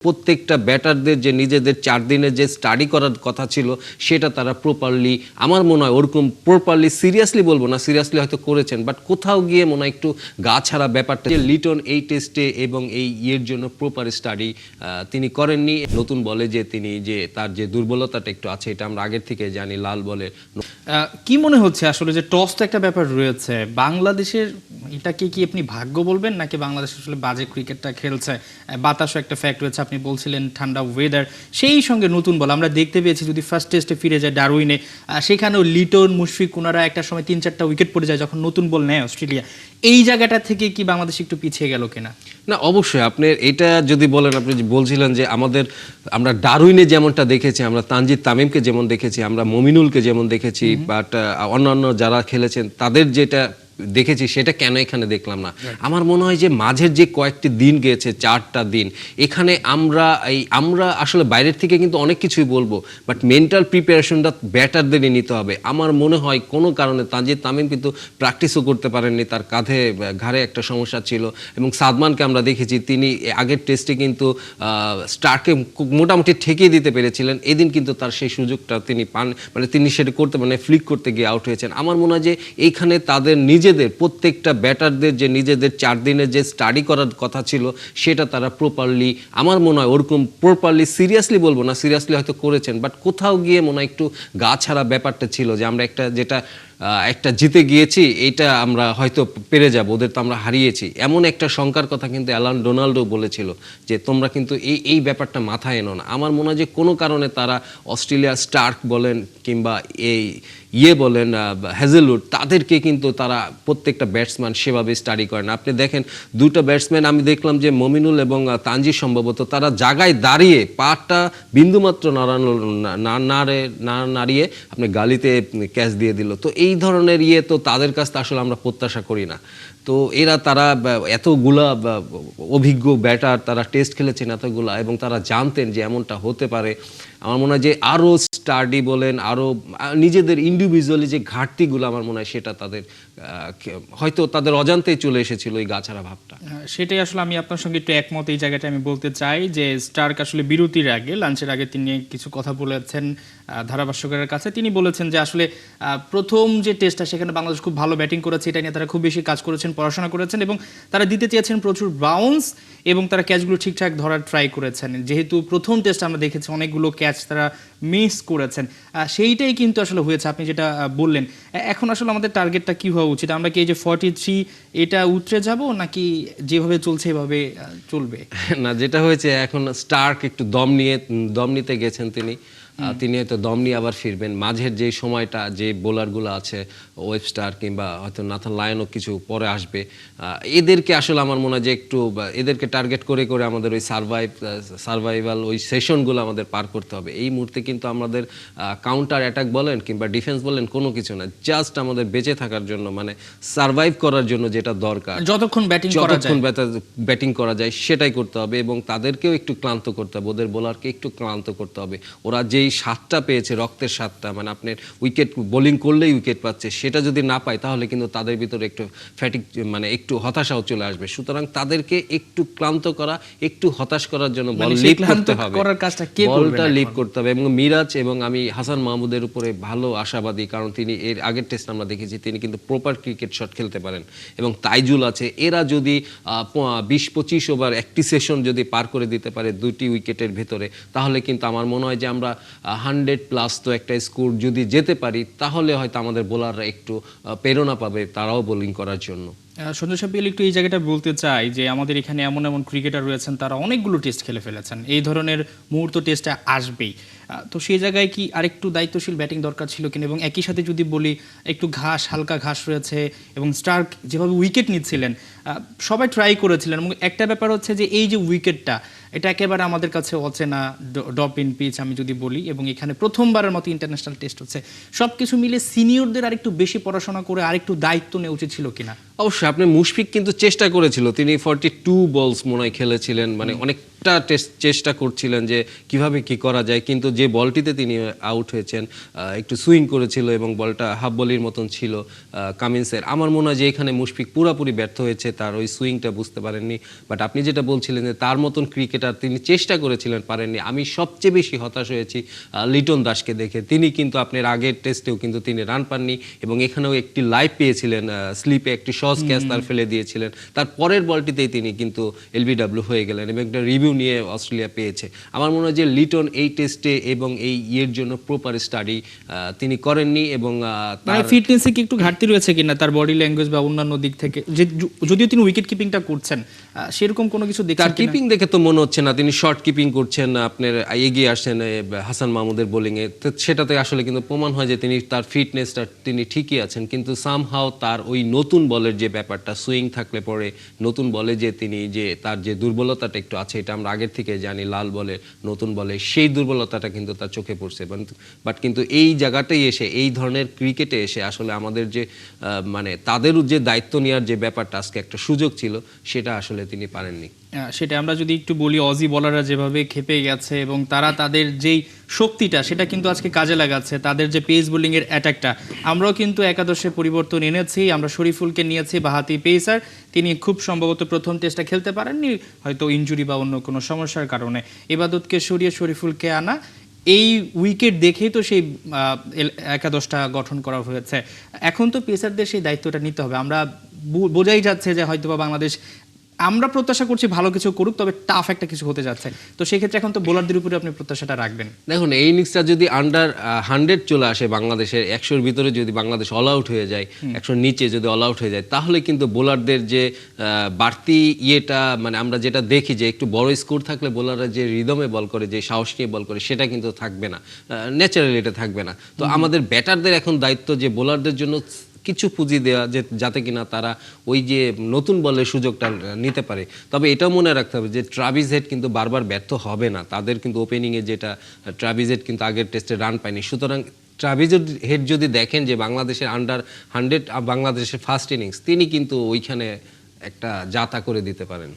প্রত্যেকটা ব্যাটারদের যে নিজেদের 4 দিনের যে স্টাডি করার কথা ছিল সেটা তারা প্রপারলি আমার মনে হয় ওরকম প্রপারলি সিরিয়াসলি বলবো না, সিরিয়াসলি হয়তো করেছেন, বাট কোথাও গিয়ে মনে হয় একটু গা ছাড়া ব্যাপারটা যে লিটন এই টেস্টে এবং এই ইয়ের জন্য প্রপার স্টাডি তিনি করেননি। নতুন বলে যে তিনি যে তার যে দুর্বলতাটা একটু আছে এটা আমরা আগের থেকে জানি। লাল বলে কি মনে হচ্ছে আসলে যে টস তো একটা ব্যাপার রয়েছে বাংলাদেশের, এটাকে কি আপনি ভাগ্য বলবেন নাকি বাংলাদেশ আসলে বাজে ক্রিকেটটা খেলছে? বাতাসও একটা ফ্যাক্ট রয়েছে, আপনি বলছিলেন ঠান্ডা ওয়েদার, সেই সঙ্গে নতুন বল আমরা দেখতে পেয়েছি। যদি ফার্স্ট টেস্টে ফিরে যায় ডারউইনে, সেখানেও লিটন মুশফিক ওনারা একটা সময় 3-4টা উইকেট পড়ে যায় যখন নতুন বল নেয় অস্ট্রেলিয়া। এই জায়গাটা থেকে কি বাংলাদেশ একটু পিছিয়ে গেল কিনা? না, অবশ্যই আপনি এটা যদি বলেন, আপনি বলছিলেন যে আমরা ডারউইনে যেমনটা দেখেছি, আমরা তানজিদ তামিমকে যেমন দেখেছি, আমরা মমিনুলকে যেমন দেখেছি, বাট অন্যান্য যারা খেলেছেন তাদের যেটা দেখেছি সেটা কেন এখানে দেখলাম না? আমার মনে হয় যে মাঝের যে কয়েকটি দিন গিয়েছে, 4টা দিন, এখানে আমরা আসলে বাইরের থেকে কিন্তু অনেক কিছুই বলবো, বাট মেন্টাল প্রিপারেশনটা ব্যাটারদেরই নিতে হবে। আমার মনে হয় কোনো কারণে তানজিদ তামিম কিন্তু প্র্যাকটিসও করতে পারেননি, তার ঘাড়ে একটা সমস্যা ছিল। এবং সাদমানকে আমরা দেখেছি তিনি আগের টেস্টে কিন্তু স্টারকে মোটামুটি ঠেকিয়ে দিতে পেরেছিলেন, এদিন কিন্তু তার সেই সুযোগটা তিনি পান, মানে তিনি সেটা করতে ফ্লিক করতে গিয়ে আউট হয়েছেন। আমার মনে হয় যে এইখানে তাদের প্রত্যেকটা ব্যাটারদের যে নিজেদের 4 দিনের যে স্টাডি করার কথা ছিল সেটা তারা প্রপারলি আমার মনে হয় ওরকম প্রপারলি সিরিয়াসলি বলবো না, সিরিয়াসলি হয়তো করেছেন, বাট কোথাও গিয়ে মনে হয় একটু গা ছাড়া ব্যাপারটা ছিল যে আমরা একটা জিতে গিয়েছি, এইটা আমরা হয়তো পেরে যাব, ওদের তো আমরা হারিয়েছি, এমন একটা শঙ্কার কথা কিন্তু অ্যালান ডোনাল্ডো বলেছিল যে তোমরা কিন্তু এই ব্যাপারটা মাথায় এনো না। আমার মনে হয় যে কোনো কারণে তারা অস্ট্রেলিয়া স্টার্ক বলেন কিংবা বলেন হ্যাজেলউড, তাদেরকে কিন্তু তারা প্রত্যেকটা ব্যাটসম্যান সেভাবে স্টাডি করে না। আপনি দেখেন 2টা ব্যাটসম্যান আমি দেখলাম যে মমিনুল এবং তানজিদ সম্ভবত তারা জায়গায় দাঁড়িয়ে পাটা বিন্দুমাত্র নাড়িয়ে আপনি গালিতে ক্যাচ দিয়ে দিল। তো এই ধরনের তো তাদের কাছ থেকে আসলে আমরা প্রত্যাশা করি না। তো তারা এতগুলা অভিজ্ঞ ব্যাটার, তারা টেস্ট খেলেছেন এতগুলা, এবং তারা জানতেন যে এমনটা হতে পারে। আমার মনে হয় যে আরও স্টাডি বলেন, আরও নিজেদের ইন্ডিভিজুয়ালি যে ঘাটতিগুলো, আমার মনে হয় সেটা তাদের হয়তো তাদের অজান্তেই চলে এসেছিল এই গাছাড়া ভাবটা। সেটাই আসলে আমি আপনার সঙ্গে একটু একমত। এই জায়গাটা আমি বলতে চাই যে স্টার্ক আসলে বিরতির আগে, লাঞ্চের আগে তিনি কিছু কথা বলেছেন ধারাভাষ্যকারের কাছে। তিনি বলেছেন যে আসলে প্রথম যে টেস্টটা সেখানে বাংলাদেশ খুব ভালো ব্যাটিং করেছে, এটা নিয়ে তারা খুব বেশি কাজ করেছেন, পড়াশোনা করেছেন, এবং তারা দিতে চেয়েছেন প্রচুর বাউন্স, এবং তারা ক্যাচগুলো ঠিকঠাক ধরার ট্রাই করেছেন। যেহেতু প্রথম টেস্ট আমরা দেখেছি অনেকগুলো ক্যাচ তারা মিস করেছেন, সেইটাই কিন্তু আসলে হয়েছে আপনি যেটা বললেন। এখন আসলে আমাদের টার্গেটটা কি হওয়া উচিত? আমরা কি এই যে 43 এটা উতরে যাব নাকি যেভাবে চলছে এভাবে চলবে? না, যেটা হয়েছে এখন স্টার্ক একটু দম নিতে গেছেন তিনি হয়তো দম নিয়ে আবার ফিরবেন। মাঝের যে সময়টা যে বোলারগুলো আছে, ওয়েবস্টার কিংবা হয়তো নাথান লায়নও কিছু পরে আসবে, এদেরকে আসলে আমার মনে হয় যে একটু এদেরকে টার্গেট করে আমাদের ওই সার্ভাইভাল ওই সেশনগুলো আমাদের পার করতে হবে। এই মুহূর্তে কিন্তু আমাদের কাউন্টার অ্যাটাক বলেন কিংবা ডিফেন্স বলেন কোনো কিছু না, জাস্ট আমাদের বেঁচে থাকার জন্য, মানে সার্ভাইভ করার জন্য যেটা দরকার, যতক্ষণ ব্যাটিং করা যায় সেটাই করতে হবে। এবং তাদেরকেও একটু ক্লান্ত করতে হবে, ওদের বোলারকে একটু ক্লান্ত করতে হবে। ওরা যেই 7টা পেয়েছে, রক্তের 7টা, মানে আপনার উইকেট বোলিং করলেই উইকেট পাচ্ছে, সেটা যদি না পায় তাহলে কিন্তু তাদের ভিতরে একটু ফ্যাটিক, মানে একটু হতাশাও চলে আসবে। সুতরাং তাদেরকে একটু ক্লান্ত করা, একটু হতাশ করার জন্য বল লিভ করতে হবে, বলটা লিভ করতে হবে। এবং মিরাজ এবং আমি হাসান মাহমুদের উপরে ভালো আশাবাদী, কারণ তিনি এর আগের টেস্ট আমরা দেখেছি তিনি কিন্তু প্রপার ক্রিকেট শট খেলতে পারেন। এবং তাইজুল আছে, এরা যদি 20-25 ওভার একটি সেশন যদি পার করে দিতে পারে 2টি উইকেটের ভেতরে, তাহলে কিন্তু আমার মনে হয় যে আমরা 100+ তো একটা স্কোর যদি যেতে পারি, তাহলে হয়তো আমাদের বোলাররা একটু প্রেরণা পাবে তারাও বোলিং করার জন্য। সঞ্জয় সাহেব একটু এই জায়গাটা বলতে চাই যে আমাদের এখানে এমন এমন ক্রিকেটার রয়েছেন তারা অনেকগুলো টেস্ট খেলে ফেলেছেন, এই ধরনের মুহূর্ত টেস্টে আসবেই। তো সেই জায়গায় কি আরেকটু দায়িত্বশীল ব্যাটিং দরকার ছিল কিনা? এবং একই সাথে যদি বলি একটু হালকা ঘাস রয়েছে, এবং স্টার্ক যেভাবে উইকেট নিচ্ছিলেন সবাই ট্রাই করেছিলেন। এবং একটা ব্যাপার হচ্ছে যে এই যে উইকেটটা, এটা একেবারে আমাদের কাছে অচেনা ড্রপ ইন পিচ আমি যদি বলি, এবং এখানে প্রথমবারের মতো ইন্টারন্যাশনাল টেস্ট হচ্ছে। সব কিছু মিলে সিনিয়রদের আরেকটু বেশি পড়াশোনা করে আরেকটু দায়িত্ব নেওয়া উচিত ছিল কিনা? অবশ্যই আপনি মুশফিক কিন্তু চেষ্টা করেছিল, তিনি 42 বলস মনে হয় খেলেছিলেন, মানে অনেক চেষ্টা করছিলেন যে কিভাবে কি করা যায়, কিন্তু যে বলটিতে তিনি আউট হয়েছেন একটু সুইং করেছিল এবং বলটা হাফ বলির মতন ছিল কামিন্সের। আমার মনে হয় যে এখানে মুশফিক পুরোপুরি ব্যর্থ হয়েছে, তার ওই সুইংটা বুঝতে পারেননি। বাট আপনি যেটা বলছিলেন যে তার মতন ক্রিকেটার তিনি চেষ্টা করেছিলেন, পারেননি। আমি সবচেয়ে বেশি হতাশ হয়েছি লিটন দাসকে দেখে। তিনি কিন্তু আপনার আগের টেস্টেও কিন্তু তিনি রান পাননি এবং এখানেও একটি লাইভ পেয়েছিলেন, স্লিপে একটি সহজ ক্যাচ তার ফেলে দিয়েছিলেন। তার পরের বলটিতেই তিনি কিন্তু এলবিডব্লিউ হয়ে গেলেন এবং একটা রিভিউ নিয়ে অস্ট্রেলিয়া পেয়েছে। আমার মনে হয় যে লিটন এই টেস্টে এবং এই ইয়ের জন্য প্রপার স্টাডি তিনি করেননি এবং মানে ফিটনেসে কি একটু ঘাটতি রয়েছে কিনা তার বডি ল্যাঙ্গুয়েজ বা অন্যান্য দিক থেকে, যে যদিও তিনি উইকেট কিপিংটা করছেন সেরকম কোনো কিছু দেখছেন তার কিপিং দেখে তো মনে হচ্ছে না তিনি শর্ট কিপিং করছেন, আপনার এগিয়ে আসছেন হাসান মাহমুদের বোলিংয়ে, তো সেটাতে আসলে কিন্তু প্রমাণ হয় যে তিনি তার ফিটনেসটা তিনি ঠিকই আছেন। কিন্তু সামহাও তার ওই নতুন বলের যে ব্যাপারটা, সুইং থাকলে পরে নতুন বলে যে তিনি যে তার যে দুর্বলতাটা একটু আছে, এটা আমরা আগের থেকে জানি, লাল বলে নতুন বলে সেই দুর্বলতাটা কিন্তু তার চোখে পড়ছে। বাট কিন্তু এই জায়গাটাই এসে, এই ধরনের ক্রিকেটে এসে আসলে আমাদের যে মানে তাদের যে দায়িত্ব নেওয়ার যে ব্যাপারটা, আজকে একটা সুযোগ ছিল, সেটা আসলে তিনি পারেননি। সেটা আমরা যদি একটু বলি, অজি বলাররা যেভাবে খেপে গেছে এবং তারা তাদের যেই শক্তিটা সেটা কিন্তু আজকে কাজে লাগাচ্ছে, তাদের যে পেস বোলিং এর অ্যাটাকটা, আমরাও কিন্তু একাদশে পরিবর্তন এনেছি। আমরা শরীফুলকে নিয়েছি বাহাতি পেসার, তিনি খুব সম্ভবত প্রথম টেস্টটা খেলতে পারেননি, হয়তো ইনজুরি বা অন্য কোনো সমস্যার কারণে। এবাদতকে সরিয়ে শরীফুলকে আনা, এই উইকেট দেখেই তো সেই একাদশটা গঠন করা হয়েছে। এখন তো পেসারদের সেই দায়িত্বটা নিতে হবে। আমরা বোঝাই যাচ্ছে যে হয়তো বা বাংলাদেশ, আমরা প্রত্যাশা করছি ভালো কিছু করুক, তবে টাফ একটা কিছু হতে যাচ্ছে। তো সেই ক্ষেত্রে এখন তো বোলারদের উপরে আপনি প্রত্যাশাটা রাখবেন। দেখুন, এই ইনিংসটা যদি আন্ডার 100 চলে আসে, বাংলাদেশের 100-র ভিতরে যদি বাংলাদেশ অল আউট হয়ে যায়, 100-র নিচে যদি অল আউট হয়ে যায়, তাহলে কিন্তু বোলারদের যে বাড়তি ইয়েটা, মানে আমরা যেটা দেখি যে একটু বড় স্কোর থাকলে বোলাররা যে রিদমে বল করে, যে সাহস নিয়ে বল করে, সেটা কিন্তু থাকবে না, ন্যাচারালি এটা থাকবে না। তো আমাদের ব্যাটারদের এখন দায়িত্ব যে বোলারদের জন্য কিছু পুঁজি দেওয়া, যে যাতে কিনা তারা ওই যে নতুন বলের সুযোগটা নিতে পারে। তবে এটাও মনে রাখতে হবে যে ট্রাভিস হেড কিন্তু বারবার ব্যর্থ হবে না। তাদের কিন্তু ওপেনিংয়ে যেটা, ট্রাভিস হেড কিন্তু আগের টেস্টে রান পায়নি। সুতরাং ট্রাভিস হেড যদি দেখেন যে বাংলাদেশের আন্ডার 100 বাংলাদেশের ফার্স্ট ইনিংস, তিনি কিন্তু ওইখানে একটা জাতা করে দিতে পারেন।